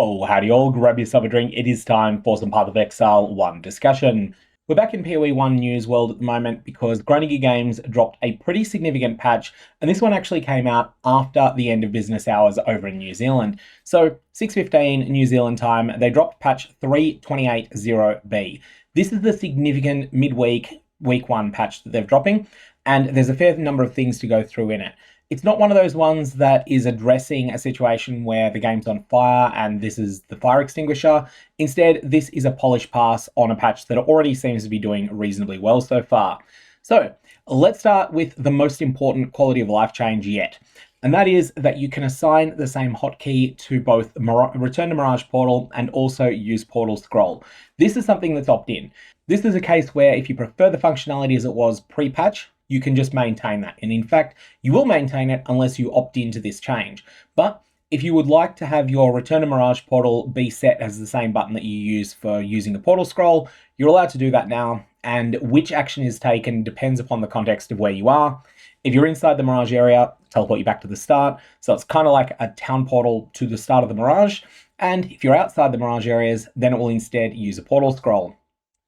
Yo, howdy all, grab yourself a drink. It is time for some Path of Exile 1 discussion. We're back in POE 1 news world at the moment because Grinding Games dropped a pretty significant patch, and this one actually came out after the end of business hours over in New Zealand. So 6:15 New Zealand time, they dropped patch 3.28.0b. This is the significant midweek, week 1 patch that they're dropping, and there's a fair number of things to go through in it. It's not one of those ones that is addressing a situation where the game's on fire and this is the fire extinguisher. Instead, this is a polish pass on a patch that already seems to be doing reasonably well so far. So let's start with the most important quality of life change yet. And that is that you can assign the same hotkey to both Return to Mirage Portal and also use Portal Scroll. This is something that's opt-in. This is a case where if you prefer the functionality as it was pre-patch, you can just maintain that. And in fact, you will maintain it unless you opt into this change. But if you would like to have your Return to Mirage Portal be set as the same button that you use for using the Portal Scroll, you're allowed to do that now. And which action is taken depends upon the context of where you are. If you're inside the Mirage area, teleport you back to the start. So it's kind of like a town portal to the start of the Mirage. And if you're outside the Mirage areas, then it will instead use a Portal Scroll.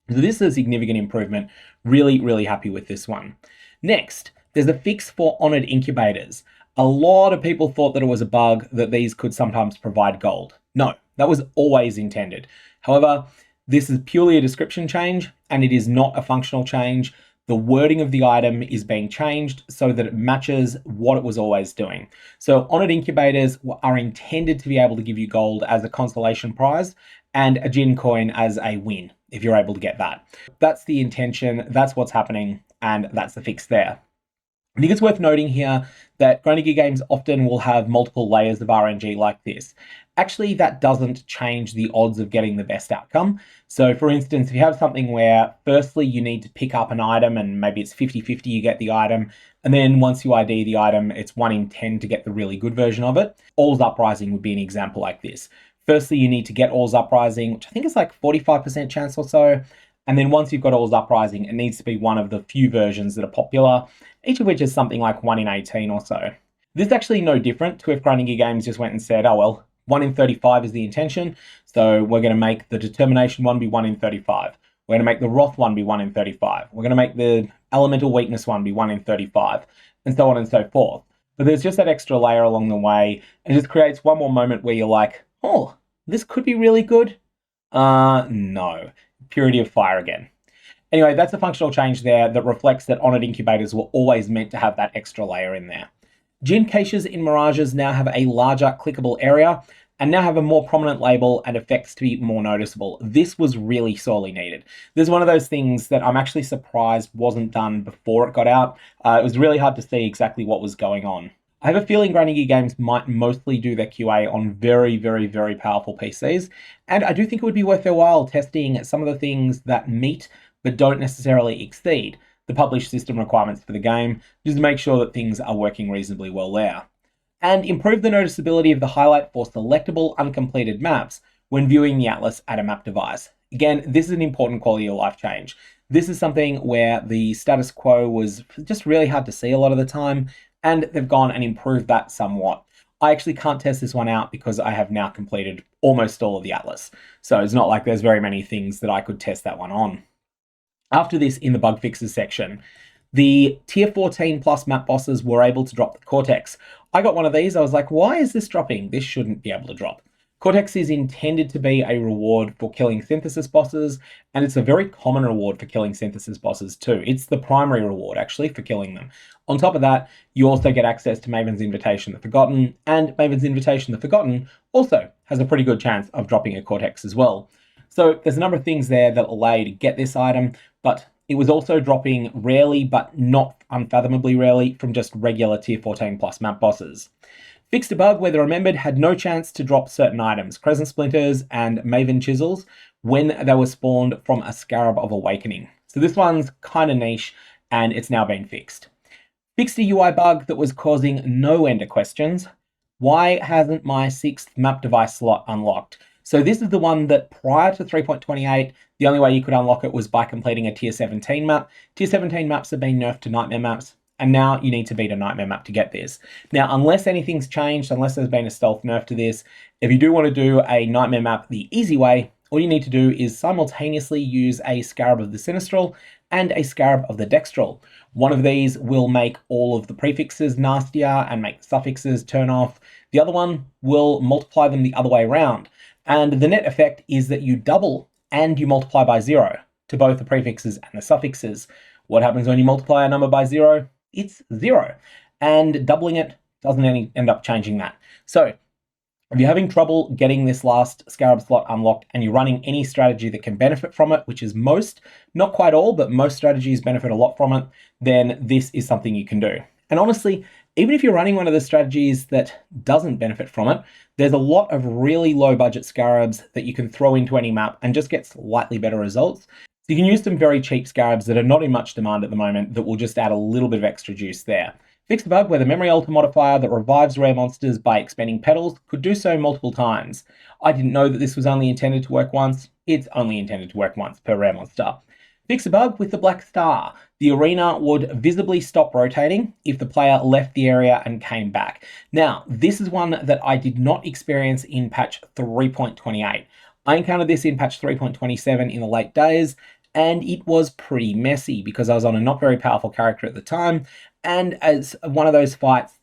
So this is a significant improvement. Really, really happy with this one. Next, there's a fix for honored incubators. A lot of people thought that it was a bug that these could sometimes provide gold. No, that was always intended. However, this is purely a description change and it is not a functional change. The wording of the item is being changed so that it matches what it was always doing. So honored incubators are intended to be able to give you gold as a consolation prize and a Djinn coin as a win, if you're able to get that. That's the intention, that's what's happening, and that's the fix there. I think it's worth noting here that Grinding Games often will have multiple layers of RNG like this. Actually, that doesn't change the odds of getting the best outcome. So for instance, if you have something where firstly you need to pick up an item and maybe it's 50-50 you get the item, and then once you ID the item, it's 1 in 10 to get the really good version of it. All's Uprising would be an example like this. Firstly, you need to get All's Uprising, which I think is like 45% chance or so. And then once you've got All's Uprising, it needs to be one of the few versions that are popular, each of which is something like 1 in 18 or so. This is actually no different to if Grinding Games just went and said, oh well, 1 in 35 is the intention, so we're going to make the Determination one be 1 in 35. We're going to make the Wrath one be 1 in 35. We're going to make the Elemental Weakness one be 1 in 35, and so on and so forth. But there's just that extra layer along the way, and it just creates one more moment where you're like, oh, this could be really good. No. Purity of Fire again. Anyway, that's a functional change there that reflects that honored incubators were always meant to have that extra layer in there. Djinn Caches in Mirages now have a larger clickable area and now have a more prominent label and effects to be more noticeable. This was really sorely needed. This is one of those things that I'm actually surprised wasn't done before it got out. It was really hard to see exactly what was going on. I have a feeling Grinding Games might mostly do their QA on very, very, very powerful PCs, and I do think it would be worth their while testing some of the things that meet but don't necessarily exceed the published system requirements for the game, just to make sure that things are working reasonably well there. And improve the noticeability of the highlight for selectable uncompleted maps when viewing the atlas at a map device. Again, this is an important quality of life change. This is something where the status quo was just really hard to see a lot of the time, and they've gone and improved that somewhat. I actually can't test this one out because I have now completed almost all of the atlas. So it's not like there's very many things that I could test that one on. After this, in the Bugfixes section, the tier 14 plus map bosses were able to drop the Cortex. I got one of these. I was like, why is this dropping? This shouldn't be able to drop. Cortex is intended to be a reward for killing synthesis bosses, and it's a very common reward for killing synthesis bosses too. It's the primary reward, actually, for killing them. On top of that, you also get access to Maven's Invitation the Forgotten, and Maven's Invitation the Forgotten also has a pretty good chance of dropping a Cortex as well. So there's a number of things there that allow you to get this item, but it was also dropping rarely, but not unfathomably rarely, from just regular tier 14 plus map bosses. Fixed a bug where the Remembered had no chance to drop certain items, Crescent Splinters and Maven Chisels, when they were spawned from a Scarab of Awakening. So this one's kind of niche, and it's now been fixed. Fixed a UI bug that was causing no end of questions. Why hasn't my 6th map device slot unlocked? So this is the one that prior to 3.28, the only way you could unlock it was by completing a tier 17 map. Tier 17 maps have been nerfed to nightmare maps, and now you need to beat a nightmare map to get this. Now, unless anything's changed, unless there's been a stealth nerf to this, if you do want to do a nightmare map the easy way, all you need to do is simultaneously use a Scarab of the Sinistral and a Scarab of the Dextral. One of these will make all of the prefixes nastier and make the suffixes turn off. The other one will multiply them the other way around. And the net effect is that you double and you multiply by 0 to both the prefixes and the suffixes. What happens when you multiply a number by 0? It's 0. And doubling it doesn't end up changing that. So if you're having trouble getting this last Scarab slot unlocked and you're running any strategy that can benefit from it, which is most, not quite all, but most strategies benefit a lot from it, then this is something you can do. And honestly, even if you're running one of the strategies that doesn't benefit from it, there's a lot of really low budget Scarabs that you can throw into any map and just get slightly better results. So you can use some very cheap Scarabs that are not in much demand at the moment that will just add a little bit of extra juice there. Fix the bug where the memory alter modifier that revives rare monsters by expending petals could do so multiple times. I didn't know that this was only intended to work once. It's only intended to work once per rare monster. Fix a bug with the black star. The arena would visibly stop rotating if the player left the area and came back. Now, this is one that I did not experience in patch 3.28. I encountered this in patch 3.27 in the late days, and it was pretty messy because I was on a not very powerful character at the time, and as one of those fights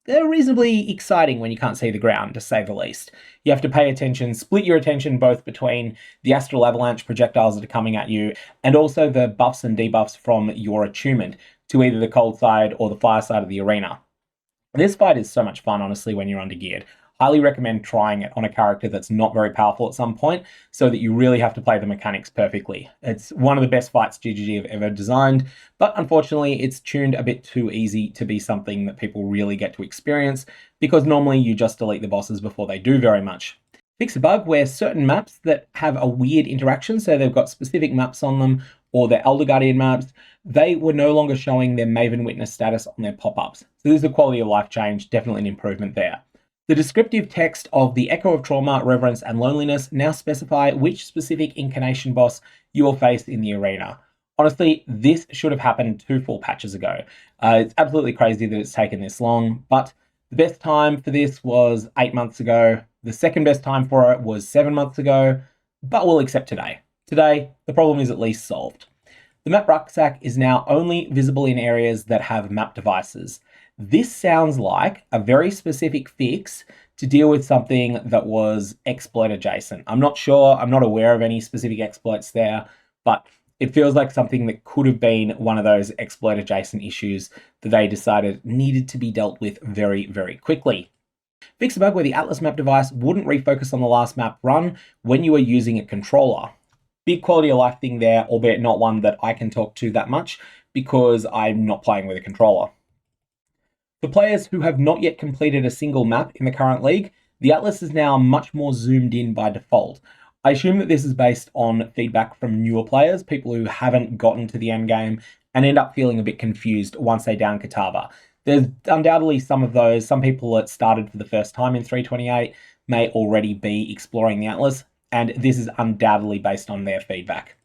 they're reasonably exciting when you can't see the ground, to say the least. You have to pay attention, split your attention both between the astral avalanche projectiles that are coming at you and also the buffs and debuffs from your attunement to either the cold side or the fire side of the arena. This fight is so much fun, honestly, when you're undergeared. Highly recommend trying it on a character that's not very powerful at some point so that you really have to play the mechanics perfectly. It's one of the best fights GGG have ever designed, but unfortunately it's tuned a bit too easy to be something that people really get to experience because normally you just delete the bosses before they do very much. Fix a bug where certain maps that have a weird interaction, so they've got specific maps on them or their Elder Guardian maps, they were no longer showing their Maven Witness status on their pop-ups. So this is a quality of life change, definitely an improvement there. The descriptive text of the Echo of Trauma, Reverence, and Loneliness now specify which specific Incarnation boss you will face in the arena. Honestly, this should have happened 2 full patches ago. It's absolutely crazy that it's taken this long, but the best time for this was 8 months ago. The second best time for it was 7 months ago, but we'll accept today. Today, the problem is at least solved. The map rucksack is now only visible in areas that have map devices. This sounds like a very specific fix to deal with something that was exploit adjacent. I'm not sure, I'm not aware of any specific exploits there, but it feels like something that could have been one of those exploit adjacent issues that they decided needed to be dealt with very, very quickly. Fix a bug where the Atlas map device wouldn't refocus on the last map run when you were using a controller. Big quality of life thing there, albeit not one that I can talk to that much because I'm not playing with a controller. For players who have not yet completed a single map in the current league, the Atlas is now much more zoomed in by default. I assume that this is based on feedback from newer players, people who haven't gotten to the end game and end up feeling a bit confused once they down Katava. There's undoubtedly some of those. Some people that started for the first time in 3.28 may already be exploring the Atlas, and this is undoubtedly based on their feedback.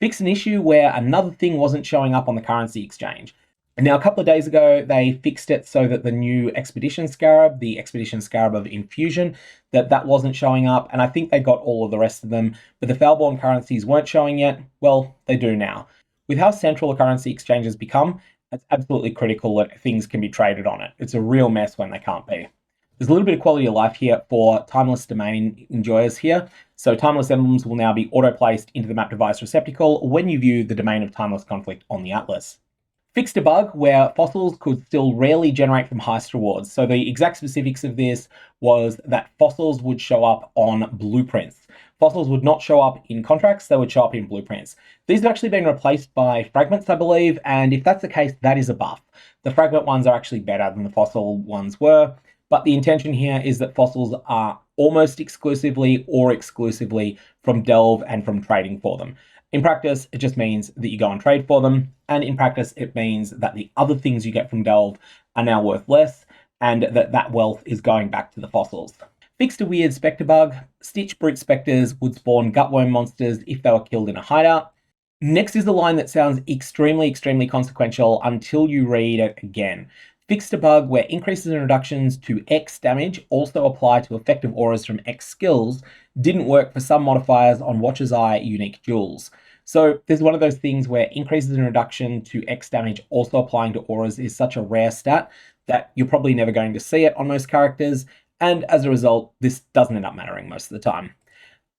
Fix an issue where another thing wasn't showing up on the currency exchange. And now, a couple of days ago, they fixed it so that the new Expedition Scarab, the Expedition Scarab of Infusion, that wasn't showing up, and I think they got all of the rest of them, but the Foulborn currencies weren't showing yet. Well, they do now. With how central a currency exchange has become, it's absolutely critical that things can be traded on it. It's a real mess when they can't be. There's a little bit of quality of life here for Timeless Domain enjoyers here. So Timeless Emblems will now be auto-placed into the map device receptacle when you view the Domain of Timeless Conflict on the Atlas. Fixed a bug where fossils could still rarely generate from heist rewards. So the exact specifics of this was that fossils would show up on blueprints. Fossils would not show up in contracts, they would show up in blueprints. These have actually been replaced by fragments, I believe, and if that's the case, that is a buff. The fragment ones are actually better than the fossil ones were, but the intention here is that fossils are almost exclusively or exclusively from Delve and from trading for them. In practice, it just means that you go and trade for them, and in practice, it means that the other things you get from Delve are now worth less, and that wealth is going back to the fossils. Fixed a weird spectre bug. Stitch brute spectres would spawn gutworm monsters if they were killed in a hideout. Next is the line that sounds extremely, extremely consequential until you read it again. Fixed a bug where increases and reductions to X damage also apply to effective auras from X skills didn't work for some modifiers on Watcher's Eye unique jewels. So there's one of those things where increases and reduction to X damage also applying to auras is such a rare stat that you're probably never going to see it on most characters, and as a result, this doesn't end up mattering most of the time.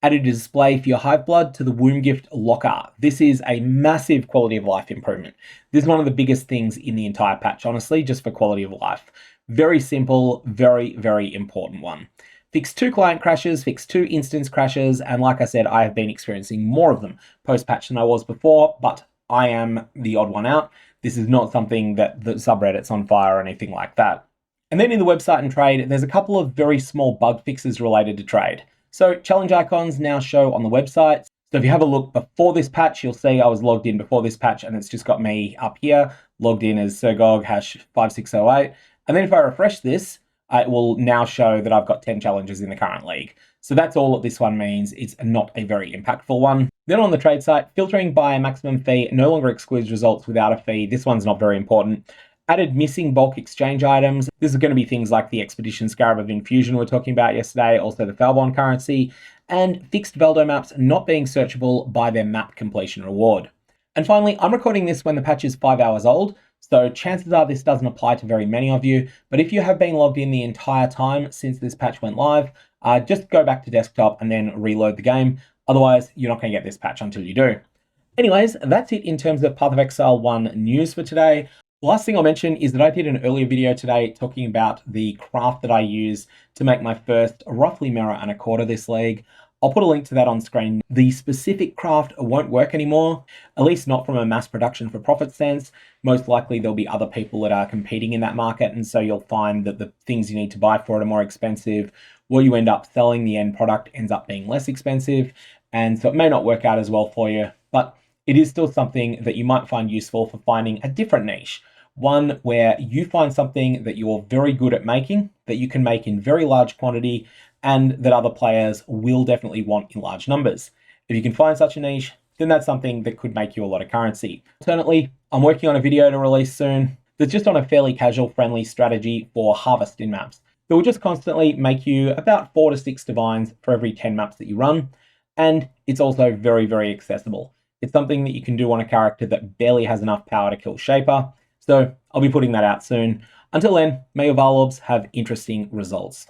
Added a display for your Hiveblood to the Womb Gift locker. This is a massive quality of life improvement. This is one of the biggest things in the entire patch, honestly, just for quality of life. Very simple, very, very important one. Fix 2 client crashes, fix 2 instance crashes, and like I said, I have been experiencing more of them post-patch than I was before, but I am the odd one out. This is not something that the subreddit's on fire or anything like that. And then in the website and trade, there's a couple of very small bug fixes related to trade. So challenge icons now show on the website. So if you have a look before this patch, you'll see I was logged in before this patch and it's just got me up here, logged in as Sergog #5608. And then if I refresh this, it will now show that I've got 10 challenges in the current league. So that's all that this one means. It's not a very impactful one. Then on the trade site, filtering by a maximum fee no longer excludes results without a fee. This one's not very important. Added missing bulk exchange items. This is going to be things like the Expedition Scarab of Infusion we were talking about yesterday, also the Falbon currency, and fixed Veldo maps not being searchable by their map completion reward. And finally, I'm recording this when the patch is 5 hours old, so chances are this doesn't apply to very many of you, but if you have been logged in the entire time since this patch went live, just go back to desktop and then reload the game. Otherwise, you're not going to get this patch until you do. Anyways, that's it in terms of Path of Exile 1 news for today. The last thing I'll mention is that I did an earlier video today talking about the craft that I use to make my first roughly mirror and a quarter this league. I'll put a link to that on screen. The specific craft won't work anymore, at least not from a mass production for profit sense. Most likely there'll be other people that are competing in that market, and so you'll find that the things you need to buy for it are more expensive. What you end up selling, the end product, ends up being less expensive, and so it may not work out as well for you, but it is still something that you might find useful for finding a different niche. One where you find something that you're very good at making, that you can make in very large quantity, and that other players will definitely want in large numbers. If you can find such a niche, then that's something that could make you a lot of currency. Alternately, I'm working on a video to release soon that's just on a fairly casual friendly strategy for harvest in maps that will just constantly make you about 4 to 6 divines for every 10 maps that you run. And it's also very, very accessible. It's something that you can do on a character that barely has enough power to kill Shaper. So I'll be putting that out soon. Until then, may your Varlobs have interesting results.